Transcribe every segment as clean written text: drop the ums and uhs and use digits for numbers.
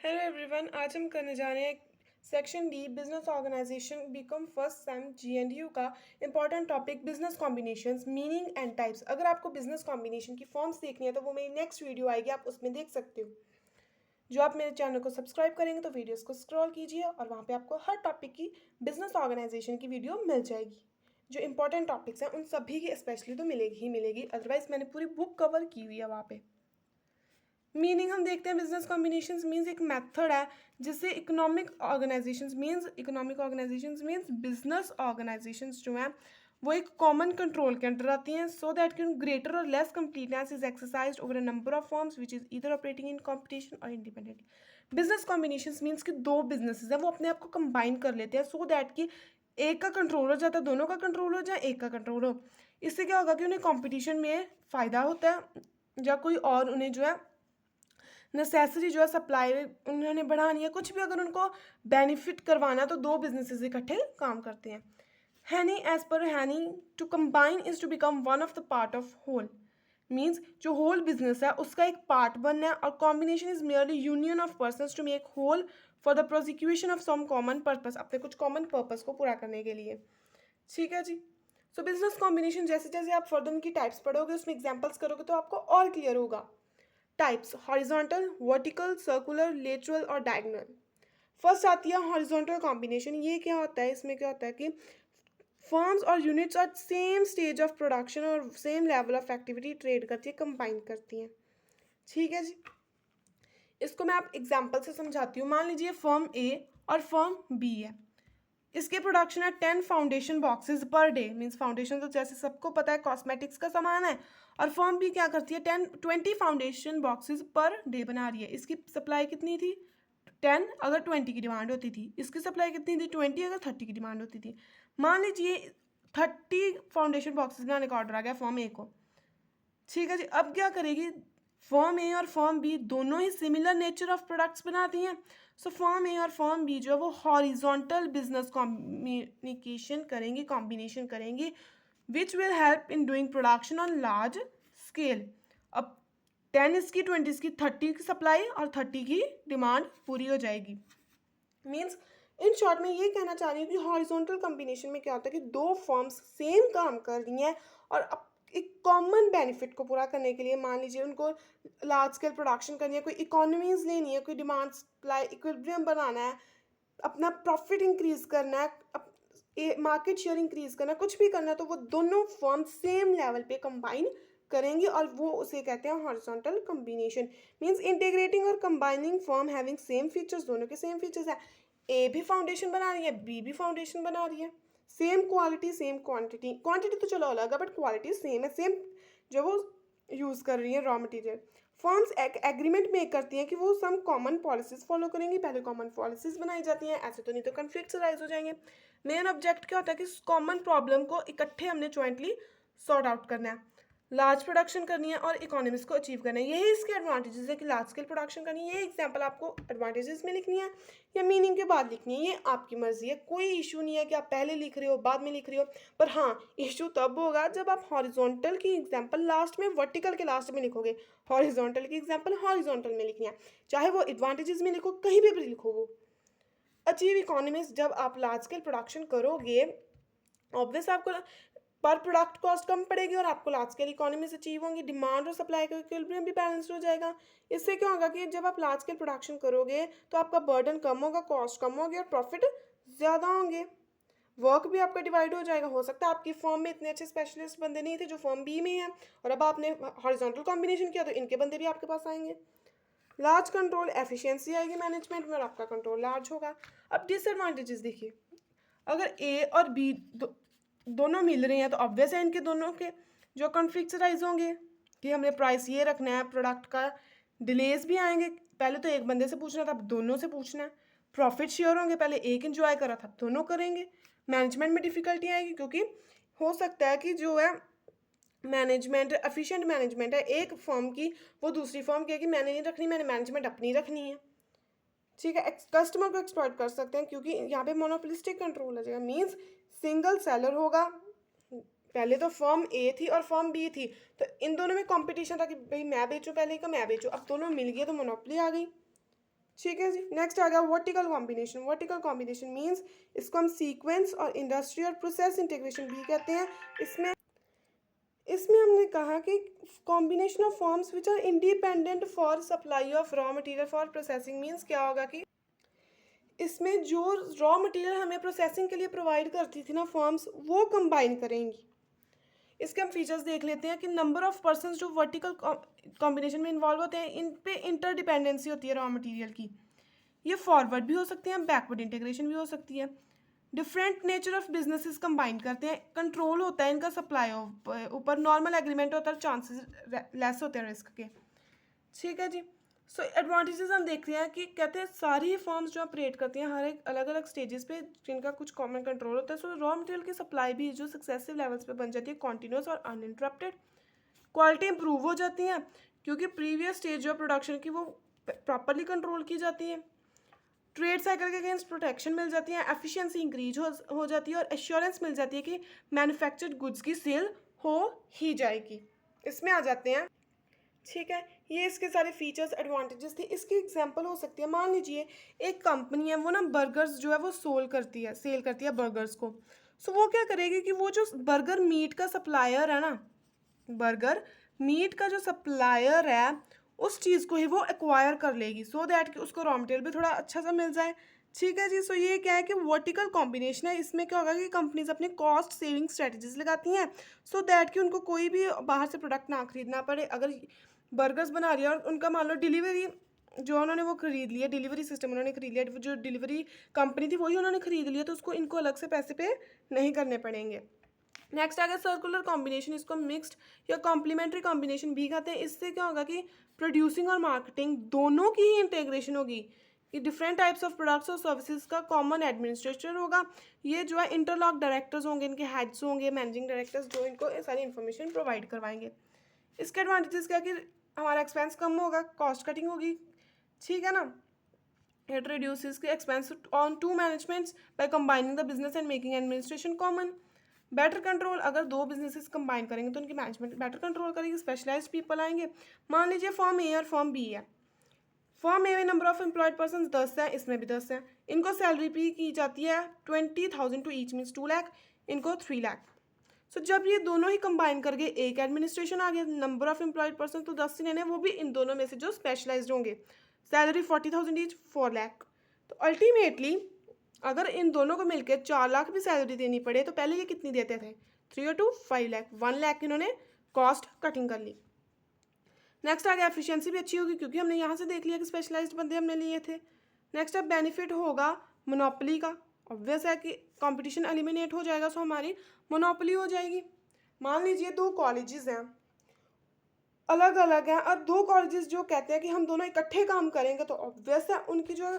Hello everyone, आज हम करने जा रहे हैं section D business organisation B Com first sem GNDU का important topic business combinations meaning and types. अगर आपको बिजनेस कॉम्बिनेशन की फॉर्म्स देखनी है तो वो मेरी नेक्स्ट वीडियो आएगी, आप उसमें देख सकते हो। जो आप मेरे चैनल को सब्सक्राइब करेंगे तो वीडियोस को स्क्रॉल कीजिए और वहाँ पे आपको हर टॉपिक की बिजनेस ऑर्गेनाइजेशन की वीडियो मिल जाएगी। जो इंपॉर्टेंट टॉपिक्स हैं उन सभी की स्पेशली तो मिलेगी ही मिलेगी, अदरवाइज मैंने पूरी बुक कवर की हुई है वहाँ पे। मीनिंग हम देखते हैं बिजनेस कॉम्बिनेशंस मींस एक मेथड है जिससे economic organisations means business organisations जो हैं वो एक कॉमन कंट्रोल के अंडर आती हैं सो दैट कैन ग्रेटर और less completeness is exercised over a number of firms which is either operating in competition और इंडिपेंडेंटली। बिजनेस कॉम्बिनेशंस मींस कि दो बिजनेसेस हैं वो अपने आप को कंबाइन कर लेते हैं सो दैट कि एक का कंट्रोल हो जाता है, दोनों का कंट्रोल हो जाए, एक का कंट्रोल हो। इससे क्या होगा कि उन्हें कॉम्पिटिशन में फ़ायदा होता है या कोई और उन्हें जो है नेसेसरी जो है सप्लाई उन्होंने बढ़ानी है, कुछ भी अगर उनको बेनिफिट करवाना तो दो बिजनेसेस इकट्ठे काम करते हैं। हैनी as per Haney to combine is to become one of the part of whole means जो होल बिजनेस है उसका एक पार्ट बनना है और combination is merely union of persons to make whole for the prosecution of some common purpose, अपने कुछ common purpose को पूरा करने के लिए। ठीक है जी। सो बिजनेस कॉम्बिनेशन जैसे जैसे आप फर्दर उनकी टाइप्स पढ़ोगे उसमें एग्जाम्पल्स करोगे तो आपको और क्लियर होगा। Types horizontal, vertical, circular, lateral और डायगोनल। फर्स्ट आती है हॉरिजॉन्टल कॉम्बिनेशन। ये क्या होता है, इसमें क्या होता है कि फर्म्स और यूनिट्स और सेम स्टेज ऑफ प्रोडक्शन और same level of activity trade करती है, कंबाइन करती हैं। ठीक है जी। इसको मैं आप एग्जाम्पल से समझाती हूँ। मान लीजिए फर्म ए और फर्म बी है। इसके प्रोडक्शन है 10 foundation boxes per day means foundation तो जैसे सबको पता है कॉस्मेटिक्स का सामान है, और फर्म भी क्या करती है 20 फाउंडेशन बॉक्सेस पर डे बना रही है। इसकी सप्लाई कितनी थी 10 अगर 20 की डिमांड होती थी, इसकी सप्लाई कितनी थी 20 अगर 30 की डिमांड होती थी। मान लीजिए 30 फाउंडेशन बॉक्सेस बनाने का ऑर्डर आ गया फर्म ए को। ठीक है जी। अब क्या करेगी फर्म ए और फर्म बी दोनों ही सिमिलर नेचर ऑफ प्रोडक्ट्स बनाती हैं। सो फर्म ए और फर्म बी जो है वो हॉरिजॉन्टल बिजनेस कम्युनिकेशन करेंगी, कॉम्बिनेशन करेंगी which will help in doing production on large scale. अब 10 इसकी 20 इसकी 30 की सप्लाई और 30 की डिमांड पूरी हो जाएगी। मीन्स इन शॉर्ट में ये कहना चाह रही हूँ कि हॉरिजॉन्टल कॉम्बिनेशन में क्या होता है कि दो फर्म्स सेम काम कर रही हैं और एक कॉमन बेनिफिट को पूरा करने के लिए मान लीजिए उनको लार्ज स्केल प्रोडक्शन करनी है, कोई इकोनॉमीज लेनी है, कोई डिमांड सप्लाई इक्विलिब्रियम बनाना है, अपना प्रॉफिट इंक्रीज करना है, मार्केट शेयर इंक्रीज करना है, कुछ भी करना है, तो वो दोनों फर्म सेम लेवल पे कंबाइन करेंगे और वो उसे कहते हैं हॉरिजॉन्टल कॉम्बिनेशन। मींस इंटीग्रेटिंग और combining firm having same features, दोनों के सेम फीचर्स है। ए भी फाउंडेशन बना रही है, बी भी फाउंडेशन बना रही है, same quality same quantity, quantity तो चलो अलग है बट क्वालिटी सेम है, सेम जो वो यूज़ कर रही है रॉ मटेरियल। फर्म्स एक एग्रीमेंट मेक करती हैं कि वो सम कॉमन पॉलिसीज फॉलो करेंगी, पहले कॉमन पॉलिसीज बनाई जाती हैं, ऐसे तो नहीं तो कन्फ्लिक्ट्स राइज हो जाएंगे। मेन ऑब्जेक्ट क्या होता है कि कॉमन प्रॉब्लम को इकट्ठे हमने जॉइंटली सॉर्ट आउट करना है, लार्ज प्रोडक्शन करनी है और इकोनॉमिक्स को अचीव करना है। यही इसके एडवांटेजेस है कि लार्ज स्केल प्रोडक्शन करनी है। ये एग्जांपल आपको एडवांटेजेस में लिखनी है या मीनिंग के बाद लिखनी है, ये आपकी मर्जी है, कोई इशू नहीं है कि आप पहले लिख रहे हो बाद में लिख रहे हो। पर हाँ, इशू तब होगा जब आप हॉरिजॉन्टल की एग्जांपल लास्ट में वर्टिकल के लास्ट में लिखोगे। हॉरिजॉन्टल की एग्जांपल हॉरिजॉन्टल में लिखनी है, चाहे वो एडवांटेजेस में लिखो, कहीं भी लिखो। वो अचीव इकोनॉमिक्स, जब आप लार्ज स्केल प्रोडक्शन करोगे ऑब्वियस आपको पर प्रोडक्ट कॉस्ट कम पड़ेगी और आपको लार्ज स्केल इकोनॉमीज अचीव होंगी, डिमांड और सप्लाई का इक्विलिब्रियम भी बैलेंस्ड हो जाएगा। इससे क्या होगा कि जब आप लार्ज स्केल प्रोडक्शन करोगे तो आपका बर्डन कम होगा, कॉस्ट कम होगी और प्रॉफिट ज़्यादा होंगे। वर्क भी आपका डिवाइड हो जाएगा। हो सकता है आपकी फर्म में इतने अच्छे स्पेशलिस्ट बंदे नहीं थे जो फर्म बी में हैं, और अब आपने हॉरिजॉन्टल कॉम्बिनेशन किया तो इनके बंदे भी आपके पास आएंगे। लार्ज कंट्रोल एफिशिएंसी आएगी मैनेजमेंट में और आपका कंट्रोल लार्ज होगा। अब डिसएडवांटेजेस देखिए, अगर ए और बी दोनों मिल रहे हैं तो ऑब्वियस है इनके दोनों के जो कॉन्फ्लिक्ट्स राइज होंगे कि हमने प्राइस ये रखना है, प्रोडक्ट का डिलेज भी आएंगे, पहले तो एक बंदे से पूछना था अब दोनों से पूछना है। प्रॉफिट शेयर होंगे, पहले एक इंजॉय करा था दोनों करेंगे। मैनेजमेंट में डिफिकल्टी आएगी क्योंकि हो सकता है कि जो है मैनेजमेंट एफिशिएंट मैनेजमेंट है एक फर्म की, वो दूसरी फर्म कहेगी मैंने नहीं रखनी, मैंने मैनेजमेंट अपनी रखनी है। ठीक है। कस्टमर को एक्सप्लॉइट कर सकते हैं क्योंकि यहाँ पे मोनोपोलिस्टिक कंट्रोल आ जाएगा। मीन्स सिंगल सेलर होगा, पहले तो फर्म ए थी और फर्म बी थी तो इन दोनों में कंपटीशन था कि भाई मैं बेचूं पहले का मैं बेचूं, अब दोनों मिल गए तो मोनोपोली आ गई। ठीक है जी। नेक्स्ट आ गया vertical combination. Vertical combination means इसको हम सीक्वेंस और इंडस्ट्री और प्रोसेस इंटीग्रेशन भी कहते हैं। इसमें इसमें हमने कहा कि combination of firms which are independent for supply of raw material for processing. Means क्या होगा कि इसमें जो रॉ मटेरियल हमें प्रोसेसिंग के लिए प्रोवाइड करती थी ना फॉर्म्स, वो कंबाइन करेंगी। इसके हम फीचर्स देख लेते हैं कि नंबर ऑफ पर्सन जो वर्टिकल कॉम्बिनेशन में इन्वॉल्व होते हैं, इन पे इंटरडिपेंडेंसी होती है रॉ मटेरियल की। ये फॉरवर्ड भी हो सकती हैं, बैकवर्ड इंटीग्रेशन भी हो सकती है। Different nature of businesses combine करते हैं, कंट्रोल होता है इनका सप्लाई ऊपर, नॉर्मल एग्रीमेंट होता है, चांसेस लेस होते हैं रिस्क के। ठीक है जी। सो एडवांटेजेस हम देखते हैं कि कहते हैं सारी फर्म्स जो ऑपरेट करती हैं हर एक अलग अलग स्टेजेस पे जिनका कुछ कॉमन कंट्रोल होता है। सो रॉ मटेरियल की सप्लाई भी जो सक्सेसिव लेवल्स पे बन जाती है कॉन्टिन्यूस और अनइंटरप्टेड। क्वालिटी इंप्रूव हो जाती है क्योंकि प्रीवियस स्टेज जो प्रोडक्शन की वो प्रॉपरली कंट्रोल की जाती है। ट्रेड साइकिल के अगेंस्ट प्रोटेक्शन मिल जाती है, एफिशिएंसी इंक्रीज हो जाती है और एश्योरेंस मिल जाती है कि मैन्युफैक्चर्ड गुड्स की सेल हो ही जाएगी। इसमें आ जाते हैं। ठीक है, ये इसके सारे फीचर्स एडवांटेजेस थे। इसकी एग्जांपल हो सकती है, मान लीजिए एक कंपनी है, वो ना बर्गर्स जो है वो सेल करती है बर्गर्स को। सो वो क्या करेगी कि वो जो बर्गर मीट का सप्लायर है ना, बर्गर मीट का जो सप्लायर है उस चीज़ को ही वो एक्वायर कर लेगी, सो दैट कि उसको रॉ मटेरियल भी थोड़ा अच्छा सा मिल जाए। ठीक है जी। सो ये क्या है कि वर्टिकल कॉम्बिनेशन है। इसमें क्या होगा कि कंपनीज अपने कॉस्ट सेविंग स्ट्रेटजीज लगाती हैं सो दैट कि उनको कोई भी बाहर से प्रोडक्ट ना खरीदना पड़े। अगर बर्गर्स बना रही है और उनका मान लो डिलीवरी जो उन्होंने वो खरीद लिया, डिलीवरी सिस्टम उन्होंने खरीद लिया, जो डिलीवरी कंपनी थी वही उन्होंने खरीद लिया, तो उसको इनको अलग से पैसे पे नहीं करने पड़ेंगे। नेक्स्ट आ गया सर्कुलर कॉम्बिनेशन। इसको मिक्स्ड या कॉम्प्लीमेंट्री कॉम्बिनेशन भी कहते हैं। इससे क्या होगा कि प्रोड्यूसिंग और मार्केटिंग दोनों की ही इंटीग्रेशन होगी कि डिफरेंट टाइप्स ऑफ प्रोडक्ट्स और सर्विसेज का कॉमन एडमिनिस्ट्रेशन होगा। ये जो है इंटरलॉक डायरेक्टर्स होंगे, इनके हेड्स होंगे, मैनेजिंग डायरेक्टर्स, जो इनको सारी इन्फॉर्मेशन प्रोवाइड करवाएंगे। इसके एडवांटेजेस क्या कि हमारा एक्सपेंस कम होगा, कॉस्ट कटिंग होगी। ठीक है ना। It reduces the expense on to managements by combining the business and making administration common. Better control, अगर दो बिजनेसेस कंबाइन करेंगे तो उनकी मैनेजमेंट बेटर कंट्रोल करेगी, स्पेशलाइज्ड पीपल आएंगे। मान लीजिए फॉर्म ए और फॉर्म बी है। फॉर्म ए में नंबर ऑफ एम्प्लॉयड पर्सन 10 है, इसमें भी 10 है। इनको सैलरी पे की जाती है 20,000 टू ईच, मीन्स 2 लाख, इनको 3 लाख। सो जब ये दोनों ही कंबाइन करके एक एडमिनिस्ट्रेशन आ गया, नंबर ऑफ एम्प्लॉयड पर्सन तो 10 ही वो भी इन दोनों में से जो स्पेशलाइज्ड होंगे, सैलरी 40,000 ईच, 4 लाख। तो अल्टीमेटली अगर इन दोनों को मिलकर 4 लाख भी सैलरी देनी पड़े तो पहले ये कितनी देते थे, 3 और 2 5 लाख, 1 लाख इन्होंने कॉस्ट कटिंग कर ली। नेक्स्ट आ गया एफिशिएंसी भी अच्छी होगी क्योंकि हमने यहाँ से देख लिया कि स्पेशलाइज्ड बंदे हमने लिए थे। नेक्स्ट अब बेनिफिट होगा मोनोपोली का। ऑब्वियस है कि कंपटीशन एलिमिनेट हो जाएगा, सो हमारी मोनोपोली हो जाएगी। मान लीजिए दो कॉलेजेस हैं, अलग अलग हैं, और दो कॉलेजेस जो कहते हैं कि हम दोनों इकट्ठे काम करेंगे, तो ऑब्वियस है उनकी जो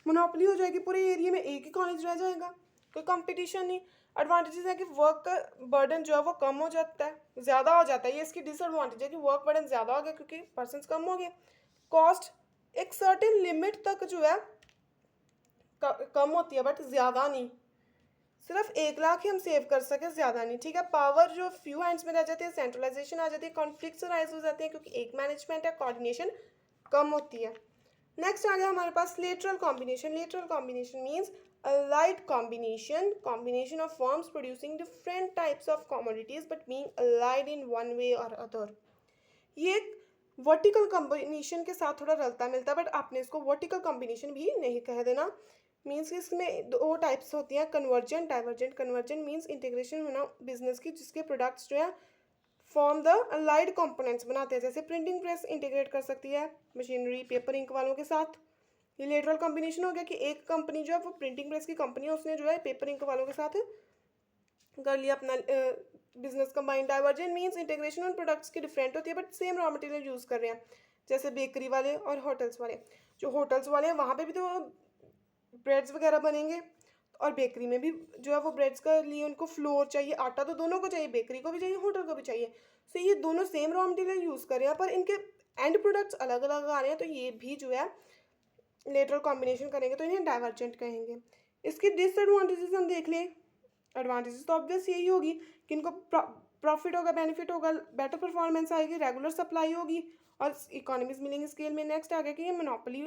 मोनोपोली हो जाएगी, पूरे एरिया में एक ही कॉलेज रह जाएगा, कोई कंपटीशन नहीं। एडवांटेजेस है कि वर्क का बर्डन जो है वो कम हो जाता है, ज़्यादा हो जाता है। ये इसकी डिसएडवांटेज है कि वर्क बर्डन ज़्यादा हो गया क्योंकि पर्सन कम हो गए। कॉस्ट एक सर्टेन लिमिट तक जो है कम होती है, बट ज़्यादा नहीं। सिर्फ 1 लाख ही हम सेव कर सके, ज़्यादा नहीं। ठीक है। पावर जो फ्यू हैंड्स में रह जाती है, सेंट्रलाइजेशन आ जाती है, कॉन्फ्लिक्ट्स राइज हो जाते हैं क्योंकि एक मैनेजमेंट है, कोऑर्डिनेशन कम होती है। नेक्स्ट आ गया हमारे पास lateral combination. Lateral combination means allied combination of firms producing different types of commodities but being allied in one way or other। ये वर्टिकल कॉम्बिनेशन के साथ थोड़ा रलता मिलता है, बट आपने इसको वर्टिकल कॉम्बिनेशन भी नहीं कह देना। मीन्स इसमें दो टाइप्स होती हैं, convergent, divergent. Convergent means integration होना बिजनेस की, जिसके प्रोडक्ट्स जो है फॉर्म द अलाइड कंपोनेंट्स बनाते हैं। जैसे प्रिंटिंग प्रेस इंटीग्रेट कर सकती है मशीनरी, पेपर, इंक वालों के साथ। ये लेटरल कॉम्बिनेशन हो गया कि एक कंपनी जो है वो प्रिंटिंग प्रेस की कंपनी है, उसने जो है पेपर इंक वालों के साथ कर लिया अपना business combine. Divergent means integration उन प्रोडक्ट्स की डिफरेंट होती है but same raw material use कर रहे हैं, जैसे बेकरी वाले और होटल्स वाले। जो होटल्स वाले हैं वहाँ पे भी तो ब्रेड्स वगैरह बनेंगे, और बेकरी में भी जो है वो ब्रेड्स का लिए उनको फ्लोर चाहिए, आटा तो दोनों को चाहिए, बेकरी को भी चाहिए, होटल को भी चाहिए। सो ये दोनों सेम रॉ मटेरियल यूज़ कर रहे हैं पर इनके एंड प्रोडक्ट्स अलग अलग आ रहे हैं, तो ये भी जो है लेटरल कॉम्बिनेशन करेंगे तो इन्हें डाइवर्जेंट कहेंगे। इसके डिसएडवांटेजेस हम देख लें। एडवांटेजेस तो ऑब्वियस यही होगी कि इनको प्रॉफिट होगा, बेनिफिट होगा, बेटर परफॉर्मेंस आएगी, रेगुलर सप्लाई होगी और इकोनॉमीज मिलेंगी स्केल में। नेक्स्ट आ गया कि ये मोनोपोली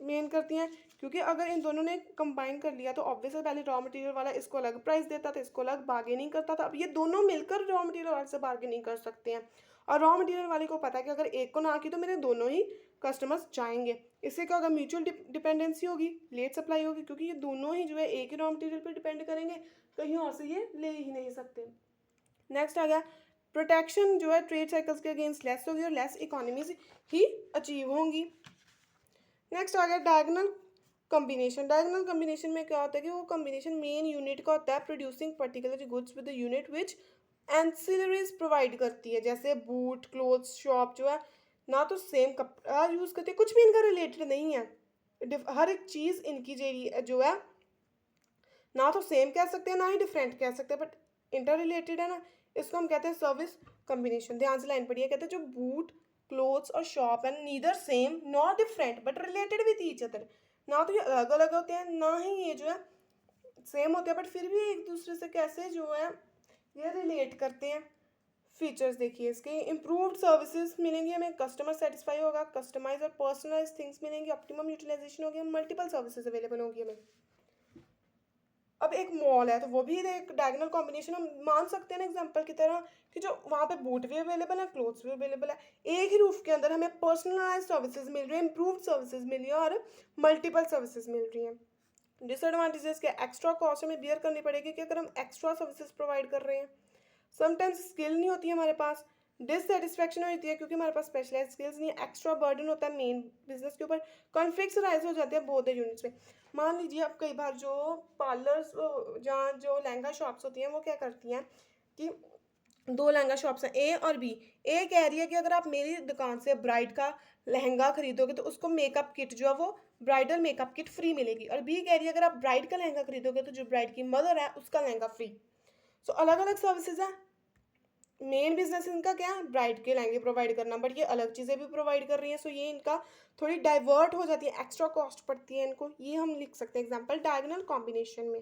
मेन करती हैं, क्योंकि अगर इन दोनों ने कंबाइन कर लिया तो ऑब्वियसली पहले रॉ मटेरियल वाला इसको अलग प्राइस देता था, इसको अलग बार्गेनिंग करता था। अब ये दोनों मिलकर रॉ मटेरियल वाले से बार्गेनिंग कर सकते हैं, और रॉ मटेरियल वाले को पता है कि अगर एक को ना की तो मेरे दोनों ही कस्टमर्स जाएंगे। इससे क्या होगा, म्यूचुअल डिपेंडेंसी होगी, लेट सप्लाई होगी, क्योंकि ये दोनों ही जो है एक ही रॉ मटेरियल पर डिपेंड करेंगे, कहीं और से ये ले ही नहीं सकते। नेक्स्ट आ गया प्रोटेक्शन, जो है ट्रेड साइकिल्स के अगेंस्ट लेस होगी और लेस इकोनॉमीज ही अचीव होंगी। नेक्स्ट आ गया डायगोनल कॉम्बिनेशन। डायगोनल कॉम्बिनेशन में क्या होता है कि वो कॉम्बिनेशन मेन यूनिट का होता है producing particular goods with the unit which ancillaries provide करती है, जैसे बूट, क्लोथ्स, शॉप जो है ना तो सेम कपड़ा यूज़ करती है, कुछ भी इनका रिलेटेड नहीं है। हर एक चीज़ इनकी जो है ना तो सेम कह सकते हैं ना ही डिफरेंट कह सकते हैं, बट इंटर रिलेटेड है ना, इसको हम कहते हैं सर्विस कॉम्बिनेशन। ध्यान से लाइन पढ़िए, कहते हैं जो बूट, क्लोथ्स और शॉप है neither same not different but related with each other. ना तो ये अलग अलग होते हैं, ना ही ये जो है सेम होते हैं, बट फिर भी एक दूसरे से कैसे जो है ये रिलेट करते हैं। फीचर्स देखिए इसके, इम्प्रूव्ड सर्विसेज मिलेंगी हमें, कस्टमर सेटिस्फाई होगा, कस्टमाइज और पर्सनलाइज थिंग्स मिलेंगी, ऑप्टिमम यूटिलाइजेशन होगी, मल्टीपल सर्विसेज अवेलेबल होगी हमें। अब एक मॉल है तो वो भी एक डायगोनल कॉम्बिनेशन हम मान सकते हैं ना एग्जांपल की तरह, कि जो वहाँ पे बूट भी अवेलेबल है, क्लोथ्स भी अवेलेबल है, एक ही रूफ के अंदर हमें पर्सनलाइज सर्विसेज मिल रही है, इंप्रूव्ड सर्विसेज मिल रही है और मल्टीपल सर्विसेज मिल रही हैं। डिसएडवांटेजेस के एक्स्ट्रा कॉस्ट हमें बियर करनी पड़ेगी कि अगर हम एक्स्ट्रा सर्विसेज प्रोवाइड कर रहे हैं। समटाइम्स स्किल नहीं होती है हमारे पास, डिससेटिस्फैक्शन होती है क्योंकि हमारे पास स्पेशलाइज स्किल्स नहीं है, एक्स्ट्रा बर्डन होता है मेन बिजनेस के ऊपर, कॉन्फ्लिक्ट्स राइज हो जाते हैं बोथ यूनिट्स में। मान लीजिए अब कई बार जो पार्लर्स, जहाँ जो लहंगा शॉप्स होती हैं वो क्या करती हैं कि दो लहंगा शॉप्स हैं ए और बी। ए कह रही है कि अगर आप मेरी दुकान से ब्राइड का लहंगा खरीदोगे तो उसको मेकअप किट जो है वो ब्राइडल मेकअप किट फ्री मिलेगी, और बी कह रही है अगर आप ब्राइड का लहंगा खरीदोगे तो जो ब्राइड की मदर है उसका लहंगा फ्री। सो अलग अलग सर्विसेज हैं। मेन बिजनेस इनका क्या है, ब्राइड के लहंगे प्रोवाइड करना, बट ये अलग चीज़ें भी प्रोवाइड कर रही हैं, सो ये इनका थोड़ी डाइवर्ट हो जाती है, एक्स्ट्रा कॉस्ट पड़ती है इनको, ये हम लिख सकते हैं एग्जांपल डायगोनल कॉम्बिनेशन में।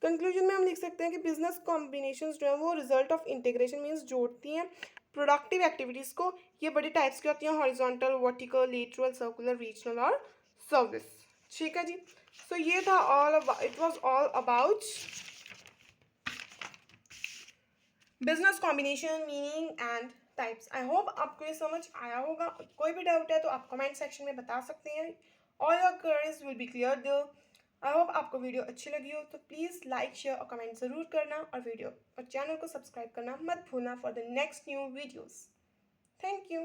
कंक्लूजन में हम लिख सकते हैं कि बिजनेस कॉम्बिनेशन जो है वो रिजल्ट ऑफ इंटीग्रेशन मीन्स जोड़ती हैं प्रोडक्टिव एक्टिविटीज़ को। ये बड़ी टाइप्स की होती हैं, horizontal, vertical, lateral, circular, regional और सर्विस। ठीक है जी, सो ये था it was all about business combination meaning and types. I hope आपको ये समझ आया होगा। कोई भी डाउट है तो आप कमेंट सेक्शन में बता सकते हैं, all your queries will be clear there. I hope आपको वीडियो अच्छी लगी हो तो प्लीज़ लाइक, शेयर और कमेंट ज़रूर करना, और वीडियो और चैनल को सब्सक्राइब करना मत भूलना for the next new videos. Thank you.